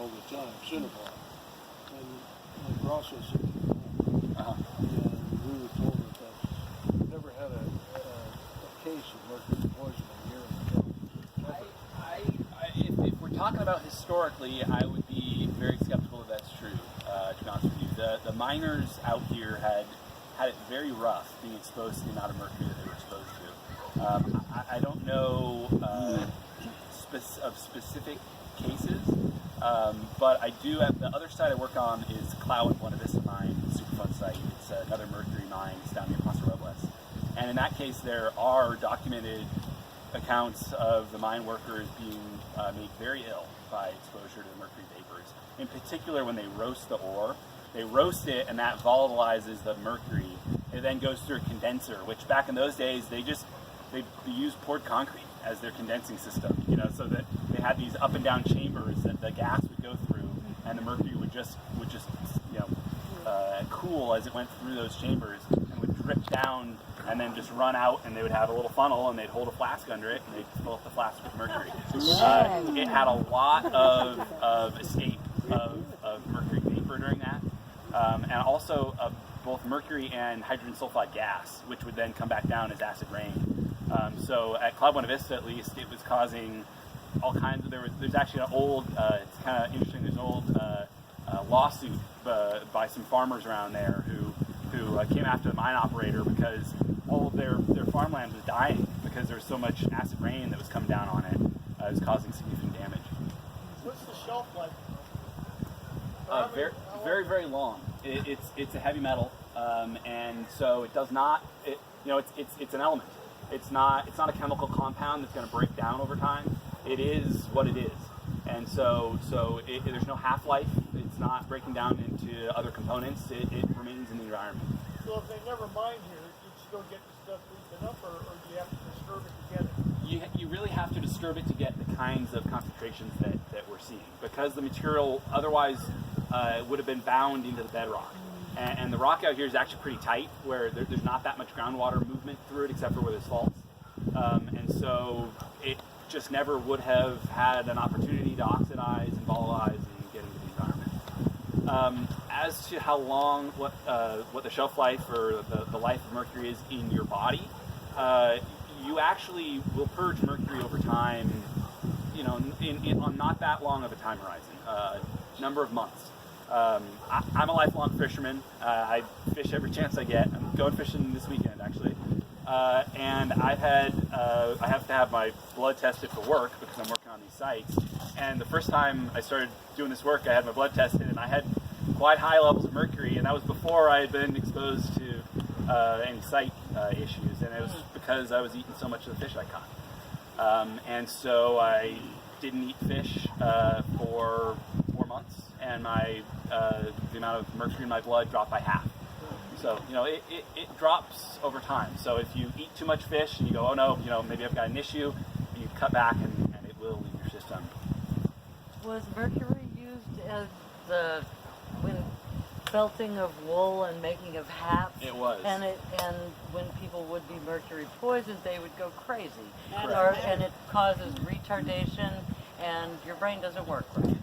all the time, Cinnabon, and process it. And we were told that that's never had a case of mercury poisoning here in the county. If we're talking about historically, I would be very skeptical if that's true, to be honest with you. The miners out here had it very rough being exposed to the amount of mercury that they were exposed to. I don't know of specific cases, but I do have, the other site I work on is Cloud Buena Vista mine, Superfund site. It's another mercury mine. It's down near Paso Robles. And in that case, there are documented accounts of the mine workers being made very ill by exposure to the mercury vapors. In particular, when they roast the ore, they roast it and that volatilizes the mercury. It then goes through a condenser, which back in those days, they used poured concrete as their condensing system, so that they had these up and down chambers that the gas would go through, and the mercury would just cool as it went through those chambers and would drip down and then just run out, and they would have a little funnel and they'd hold a flask under it and they'd fill up the flask with mercury. It had a lot of escape of mercury vapor during that, and also both mercury and hydrogen sulfide gas, which would then come back down as acid rain. So at Cloud Buena Vista, at least, it was causing all kinds of. There's actually an old. It's kind of interesting. There's an old lawsuit by some farmers around there who came after the mine operator because all of their farmland was dying because there was so much acid rain that was coming down on it. It was causing significant damage. What's the shelf life? Very, very, very long. It's a heavy metal, and so it does not. It's an element. It's not a chemical compound that's going to break down over time. It is what it is, and so there's no half-life. It's not breaking down into other components. It remains in the environment. So if they never mine here, you still get the stuff leaking up, or do you have to disturb it to get it? You really have to disturb it to get the kinds of concentrations that we're seeing, because the material otherwise would have been bound into the bedrock. And the rock out here is actually pretty tight, where there's not that much groundwater movement through it except for where there's faults. And so it just never would have had an opportunity to oxidize and volatilize and get into the environment. As to how long, what the shelf life or the life of mercury is in your body, you actually will purge mercury over time, on not that long of a time horizon, number of months. I'm a lifelong fisherman. I fish every chance I get. I'm going fishing this weekend, actually. And I have to have my blood tested for work because I'm working on these sites. And the first time I started doing this work, I had my blood tested, and I had quite high levels of mercury, and that was before I had been exposed to any site issues, and it was because I was eating so much of the fish I caught. And so I didn't eat fish for 4 months, and the amount of mercury in my blood dropped by half. So, it drops over time. So if you eat too much fish and you go, oh no, maybe I've got an issue, you cut back and it will leave your system. Was mercury used as when felting of wool and making of hats? It was. And when people would be mercury poisoned, they would go crazy. Correct. And it causes retardation, and your brain doesn't work right.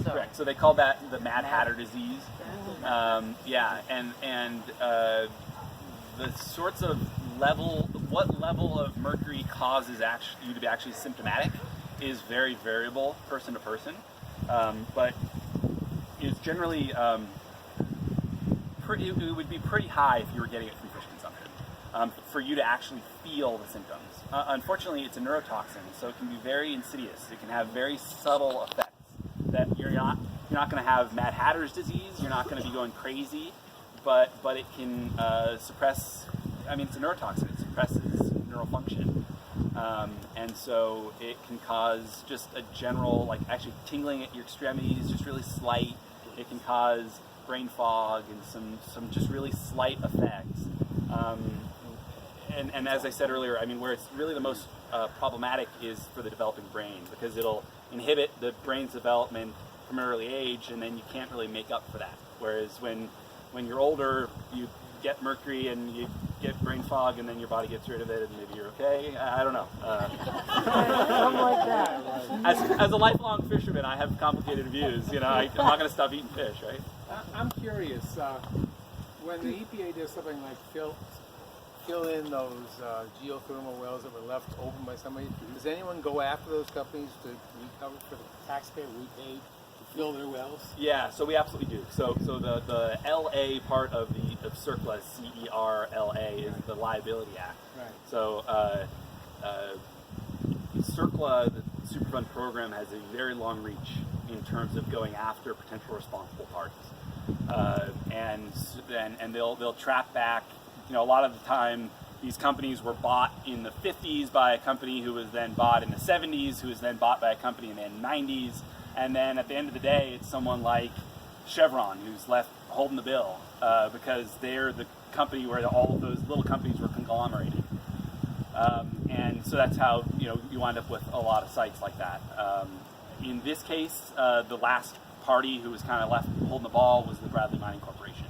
Correct. So they call that the Mad Hatter disease. And the sorts of what level of mercury causes you to be actually symptomatic is very variable person to person, but it's generally it would be pretty high if you were getting it from fish consumption for you to actually feel the symptoms. Unfortunately, it's a neurotoxin, so it can be very insidious. It can have very subtle effects that you're not going to have Mad Hatter's disease. You're not going to be going crazy, but it can suppress. I mean, it's a neurotoxin. It suppresses neural function, and so it can cause just a general, actually tingling at your extremities, just really slight. It can cause brain fog and some just really slight effects. And as I said earlier, I mean, where it's really the most problematic is for the developing brain, because it'll inhibit the brain's development from an early age, and then you can't really make up for that. Whereas when you're older, you get mercury and you get brain fog, and then your body gets rid of it, and maybe you're okay. I don't know. Something like that. as a lifelong fisherman, I have complicated views. You know, I'm not going to stop eating fish, right? I'm curious, when the EPA does something like fill in those geothermal wells that were left open by somebody, does anyone go after those companies to recover for the taxpayer we paid to fill their wells? Yeah, so we absolutely do. So the LA part of CERCLA, CERLA, is the Liability Act. Right. So CERCLA, the Superfund program, has a very long reach in terms of going after potential responsible parties, and they'll track back. You know, a lot of the time, these companies were bought in the 50s by a company who was then bought in the 70s, who was then bought by a company in the 90s, and then at the end of the day, it's someone like Chevron who's left holding the bill because they're the company where all of those little companies were conglomerated. And so that's how you wind up with a lot of sites like that. In this case, the last party who was kind of left holding the ball was the Bradley Mining Corporation.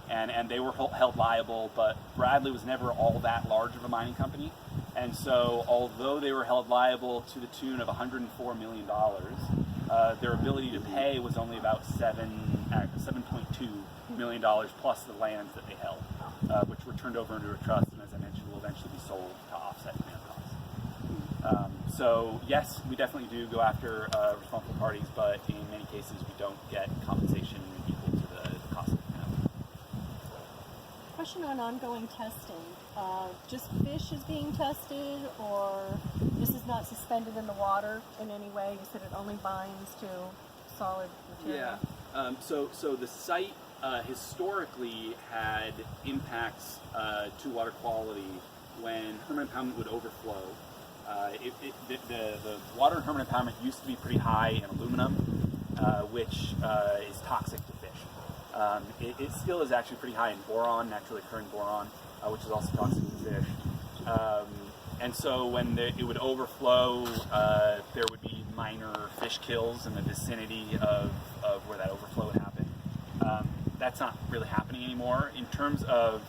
And they were held liable, but Bradley was never all that large of a mining company. And so although they were held liable to the tune of $104 million, their ability to pay was only about $7.2 million plus the lands that they held, which were turned over into a trust, and as I mentioned, will eventually be sold to offset cleanup costs. So yes, we definitely do go after responsible parties, but in many cases we don't get compensation equal to the cost of cleanup. Question on ongoing testing. Just fish is being tested, or this is not suspended in the water in any way? You said it only binds to solid material. Yeah. So the site historically had impacts to water quality when hermit impoundment would overflow. The water in hermit impoundment used to be pretty high in aluminum, which is toxic to fish. It still is actually pretty high in boron, naturally occurring boron, which is also toxic to fish. And so when it would overflow, there would be minor fish kills in the vicinity of where that overflow would happen. That's not really happening anymore. In terms of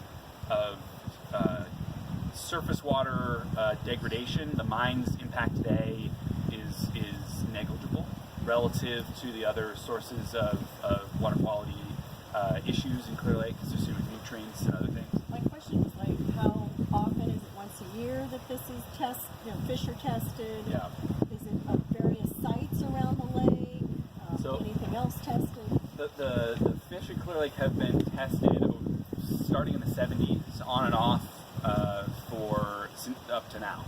surface water degradation, the mine's impact today is negligible relative to the other sources of water quality issues in Clear Lake, associated with nutrients and other things. My question is how often is it? Once a year that this is fish are tested? Yeah. Is it at various sites around the lake? Anything else tested? The fish in Clear Lake have been tested starting in the 70s, on and off, up to now.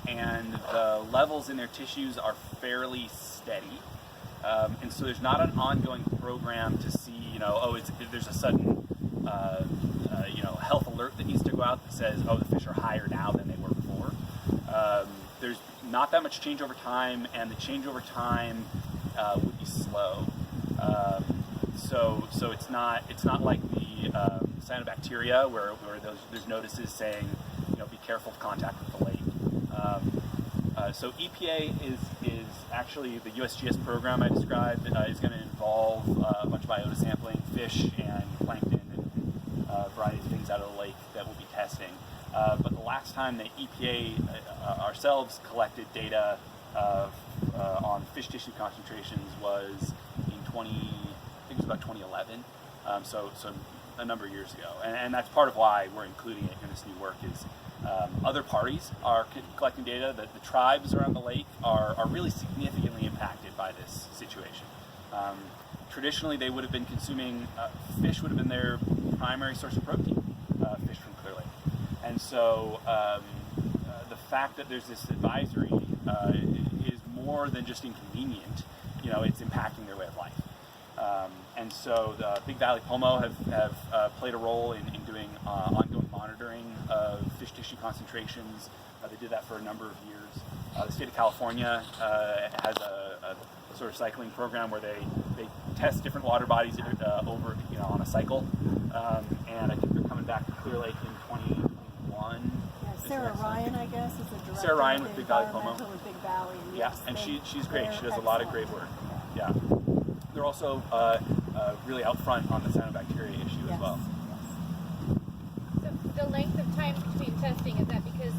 And the levels in their tissues are fairly steady. And so there's not an ongoing program to see, there's a sudden, health alert that needs to go out that says, the fish are higher now than they were before. There's not that much change over time, and the change over time would be slow. So it's not like the cyanobacteria where there's notices saying, be careful of contact with the lake. So EPA is actually the USGS program I described is going to involve a bunch of biota sampling, fish and plankton and a variety of things out of the lake that we'll be testing. But the last time the EPA ourselves collected data on fish tissue concentrations was in about 2011. So a number of years ago, and that's part of why we're including it in this new work. Is other parties are collecting data that the tribes around the lake are really significantly impacted by this situation. Traditionally, they would have been consuming fish would have been their primary source of protein, fish from Clear Lake, and so the fact that there's this advisory is more than just inconvenient. It's impacting their way of life. And so the Big Valley Pomo have played a role in doing ongoing monitoring of fish tissue concentrations. They did that for a number of years. The state of California has a sort of cycling program where they test different water bodies over on a cycle. And I think they're coming back to Clear Lake in 2021. Yeah, Sarah Ryan, I guess, is the director. Sarah Ryan with Big Valley Pomo. With Big Valley. Yeah, and she's great. She does a lot of great work. Yeah. They're also really out front on the cyanobacteria issue as well. So the length of time between testing, is that because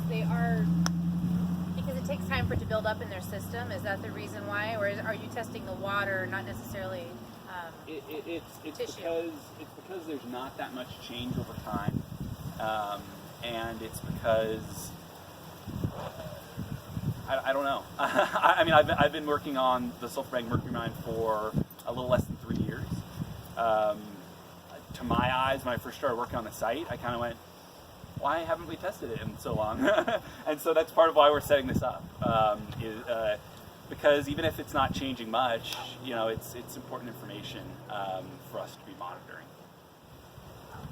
it takes time for it to build up in their system. Is that the reason why, or are you testing the water, not necessarily? It's Tissue. because there's not that much change over time, and it's because I don't know. I mean, I've been working on the Sulpher mercury mine for a little less than 3 years. To my eyes, when I first started working on the site, I kind of went, why haven't we tested it in so long? And so that's part of why we're setting this up. Because even if it's not changing much, it's important information for us to be monitoring.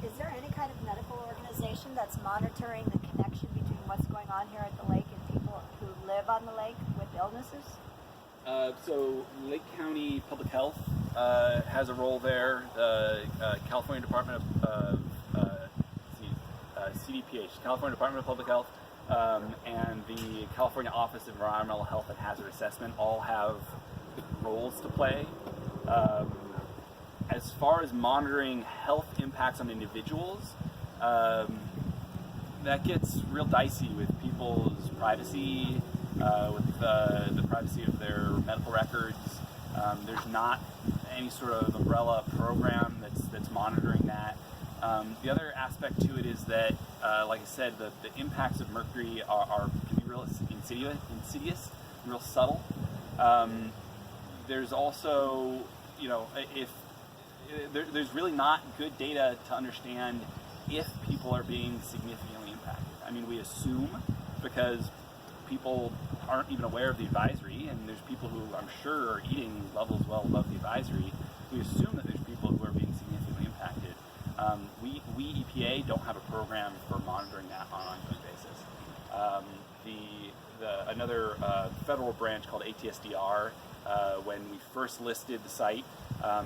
Is there any kind of medical organization that's monitoring the connection between what's going on here at the lake and people who live on the lake with illnesses? So Lake County Public Health has a role there. The California Department of CDPH, California Department of Public Health, and the California Office of Environmental Health and Hazard Assessment all have roles to play. As far as monitoring health impacts on individuals, that gets real dicey with people's privacy, with the privacy of their medical records. There's not any sort of umbrella program that's monitoring that. The other aspect to it is that, like I said, the impacts of mercury can be real insidious, real subtle. There's also, there's really not good data to understand if people are being significantly impacted. I mean, we assume, because people aren't even aware of the advisory, and there's people who I'm sure are eating levels well above the advisory, we assume that there's people who are being significantly impacted. We EPA don't have a program for monitoring that on an ongoing basis. Another federal branch called ATSDR, when we first listed the site,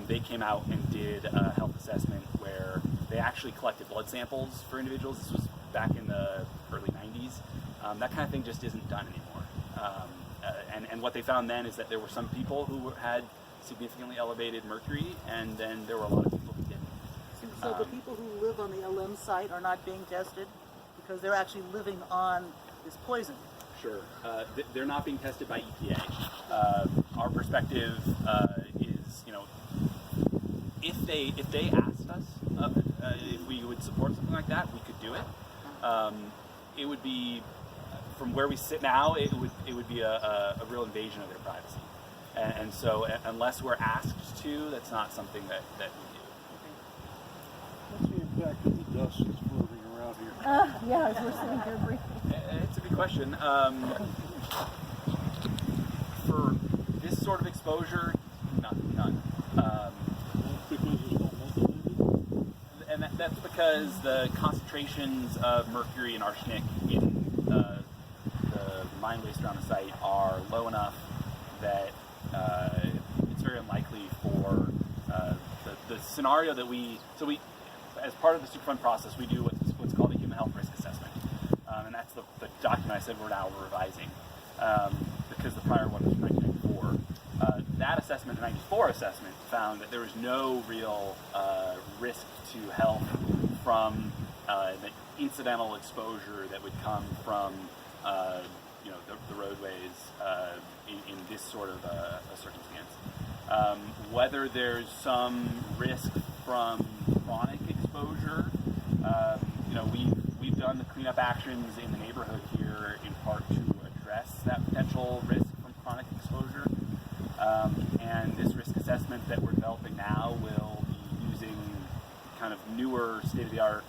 they came out and did a health assessment where they actually collected blood samples for individuals. This was back in the early 90s. That kind of thing just isn't done anymore. And what they found then is that there were some people who had significantly elevated mercury, and then there were a lot of people who didn't. So the people who live on the LM site are not being tested because they're actually living on this poison. Sure. They're not being tested by EPA. Our perspective is, if they asked us if we would support something like that, we could do it. It would be, from where we sit now, it would be a real invasion of their privacy. And so unless we're asked to, that's not something that we do. What's the impact of the dust that's floating around here? Yeah, as we're sitting here breathing. It's a good question. For this sort of exposure, none. Because it's not methylated? And that's because the concentrations of mercury and arsenic in the mine waste around the site are low enough that it's very unlikely for the scenario that we as part of the Superfund process, we do what's called a human health risk assessment, and that's the document I said we're now revising, because the prior one was from 1994. That assessment, the 94 assessment, found that there was no real risk to health from the incidental exposure that would come from the roadways in this sort of a circumstance. Whether there's some risk from chronic exposure, we've done the cleanup actions in the neighborhood here in part to address that potential risk from chronic exposure. And this risk assessment that we're developing now will be using kind of newer state-of-the-art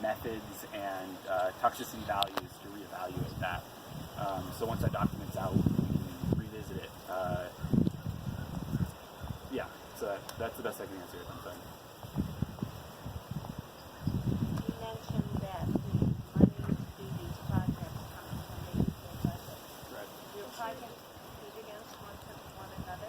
methods and toxicity values to reevaluate that. So once that document's out, we can revisit it. So that's the best I can answer it. I'm sorry. You mentioned that the money to do these projects comes from the EPA budget. Right. Do your projects compete against one another?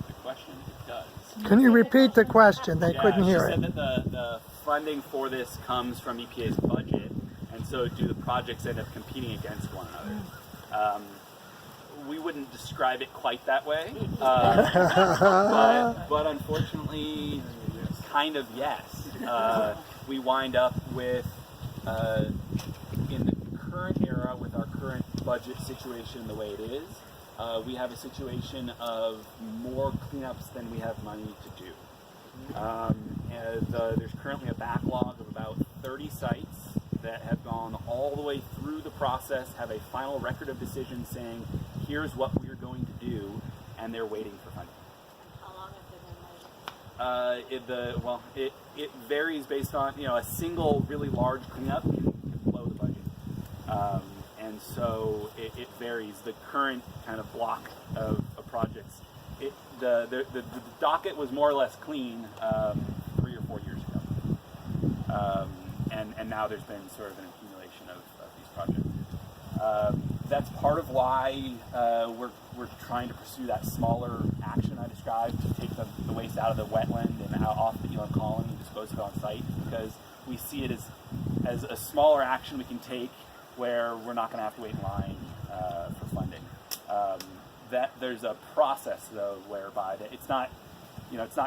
Good question. It does. Can you repeat the question? They couldn't hear she it. said that the funding for this comes from EPA's budget, and so do the projects end up competing against one another. We wouldn't describe it quite that way, but unfortunately, kind of yes. We wind up with, in the current era, with our current budget situation the way it is, we have a situation of more cleanups than we have money to do. There's currently a backlog of about 30 sites that have gone all the way through the process, have a final record of decision saying, here's what we're going to do, and they're waiting for funding. How long have they been waiting? It varies based on, a single really large cleanup can blow the budget. And so it varies. The current kind of block of projects, the docket was more or less clean 3 or 4 years ago. And now there's been sort of an accumulation of these projects. That's part of why we're trying to pursue that smaller action I described, to take the waste out of the wetland and out off the Elam colony and dispose it on site, because we see it as a smaller action we can take where we're not going to have to wait in line for funding. That there's a process though whereby that it's not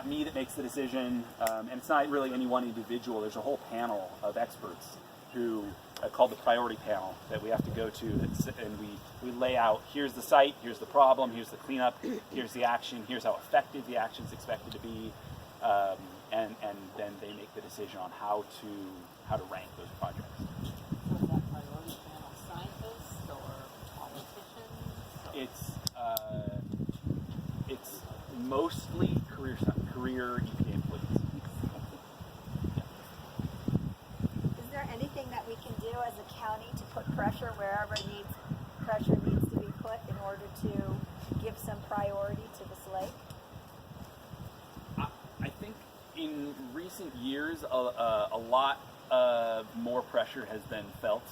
me that makes the decision, and it's not really any one individual. There's a whole panel of experts who called the priority panel that we have to go to, and we lay out, here's the site, here's the problem, here's the cleanup, here's the action, here's how effective the action is expected to be, and then they make the decision on how to rank those projects. So is that priority panel scientists or politicians? It's mostly career EPA employees. Is there anything that we can do as a county to put pressure wherever pressure needs to be put in order to give some priority to this lake? I think in recent years, a lot more pressure has been felt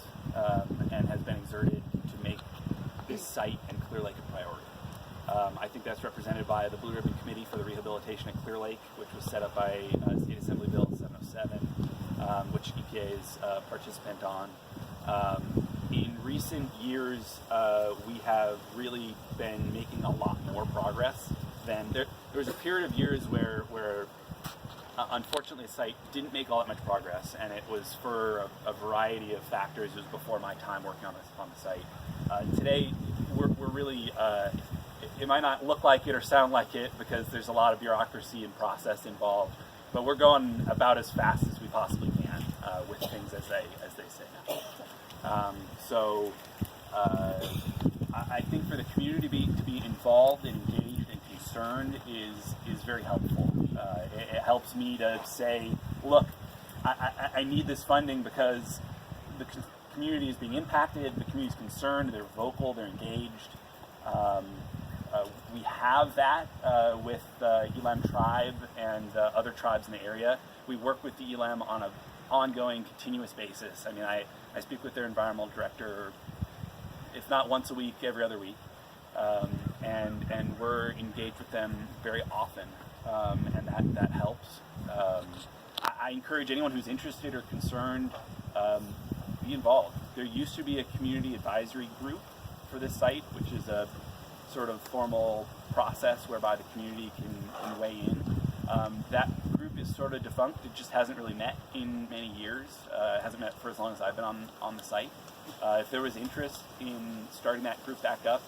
and has been exerted to make this site and Clear Lake a priority. I think that's represented by the Blue Ribbon Committee for the Rehabilitation of Clear Lake, which was set up by State Assembly Bill 707, which EPA is a participant on. In recent years, we have really been making a lot more progress than there was a period of years where unfortunately the site didn't make all that much progress, and it was for a variety of factors. It was before my time working on the site. Today, we're really it might not look like it or sound like it because there's a lot of bureaucracy and process involved, but we're going about as fast as we possibly can with things as they say now. I think for the community to be involved, engaged, and concerned is very helpful. It helps me to say, look, I need this funding because the community is being impacted, the community is concerned, they're vocal, they're engaged. We have that with the Elam tribe and other tribes in the area. We work with the Elam on an ongoing, continuous basis. I mean, I speak with their environmental director, if not once a week, every other week. And we're engaged with them very often, and that helps. I encourage anyone who's interested or concerned, be involved. There used to be a community advisory group for this site, which is a sort of formal process whereby the community can weigh in. That group is sort of defunct. It just hasn't really met in many years. It hasn't met for as long as I've been on the site. If there was interest in starting that group back up,